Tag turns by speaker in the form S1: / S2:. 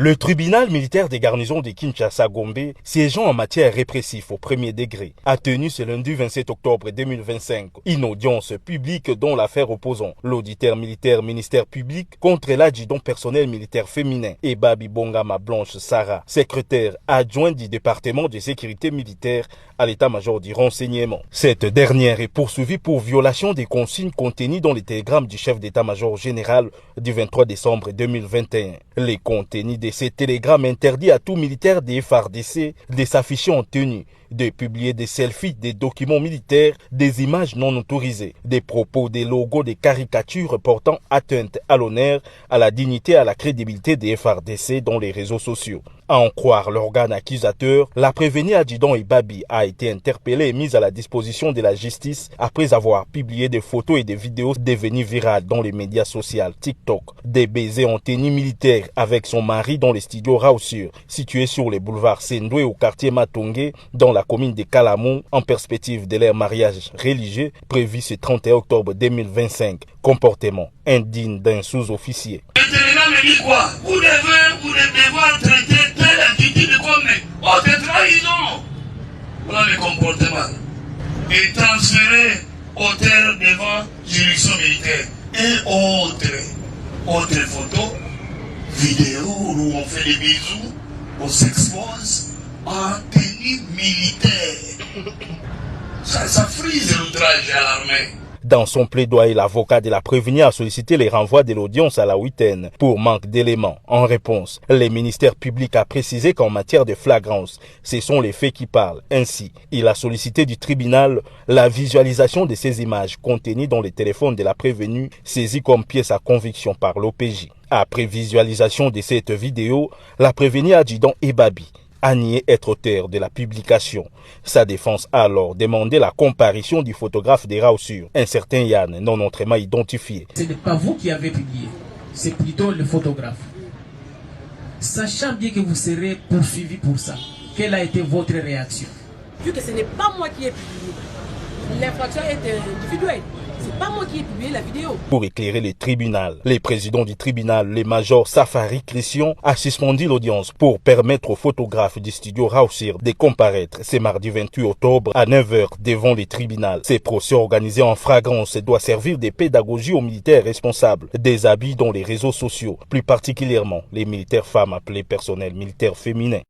S1: Le tribunal militaire des garnisons de Kinshasa-Gombe, siégeant en matière répressive au premier degré, a tenu ce lundi 27 octobre 2025 une audience publique dont l'affaire opposant l'auditeur militaire ministère public contre l'adjudant personnel militaire féminin et Babi Bongama Blanche Sarah, secrétaire adjoint du département de sécurité militaire à l'état-major du renseignement. Cette dernière est poursuivie pour violation des consignes contenues dans les télégrammes du chef d'état-major général du 23 décembre 2021. Les contenus de ces télégrammes interdit à tout militaire des FARDC de s'afficher en tenue, de publier des selfies, des documents militaires, des images non autorisées, des propos, des logos, des caricatures portant atteinte à l'honneur, à la dignité, à la crédibilité des FARDC dans les réseaux sociaux. À en croire l'organe accusateur, la prévenue adjudant Babi a été interpellée et mise à la disposition de la justice après avoir publié des photos et des vidéos devenues virales dans les médias sociaux TikTok. Des baisers en tenue militaire avec son mari dans les studios Rausur, situés sur les boulevards Sendoué au quartier Matongé, dans la commune de Kalamou, en perspective de leur mariage religieux prévu ce 31 octobre 2025. Comportement indigne d'un sous-officier.
S2: Le télégramme me dit quoi? Vous devez devoir traiter tel individu comme haute trahison. Voilà le comportement. Et transférer auteur devant juridiction militaire. Et autres photos, vidéos où on fait des bisous, on s'expose en tenue militaire. Ça frise l'outrage à l'armée.
S1: Dans son plaidoyer, l'avocat de la prévenue a sollicité les renvois de l'audience à la huitaine pour manque d'éléments. En réponse, le ministère public a précisé qu'en matière de flagrance, ce sont les faits qui parlent. Ainsi, il a sollicité du tribunal la visualisation de ces images contenues dans les téléphones de la prévenue, saisies comme pièce à conviction par l'OPJ. Après visualisation de cette vidéo, la prévenue adjudant Babi a nié être auteur de la publication. Sa défense a alors demandé la comparution du photographe des Rausur, un certain Yann, non autrement identifié.
S3: Ce n'est pas vous qui avez publié, c'est plutôt le photographe. Sachant bien que vous serez poursuivi pour ça, quelle a été votre réaction?
S4: Vu que ce n'est pas moi qui ai publié, l'infraction est individuelle. C'est pas moi qui ai publié la vidéo.
S1: Pour éclairer le tribunal, le président du tribunal, le major Safari Christian, a suspendu l'audience pour permettre aux photographes du studio Rausir de comparaître ce mardi 28 octobre à 9h devant le tribunal. Ces procès organisés en flagrance doivent servir de pédagogie aux militaires responsables des abus dans les réseaux sociaux, plus particulièrement les militaires femmes appelés personnel militaire féminin.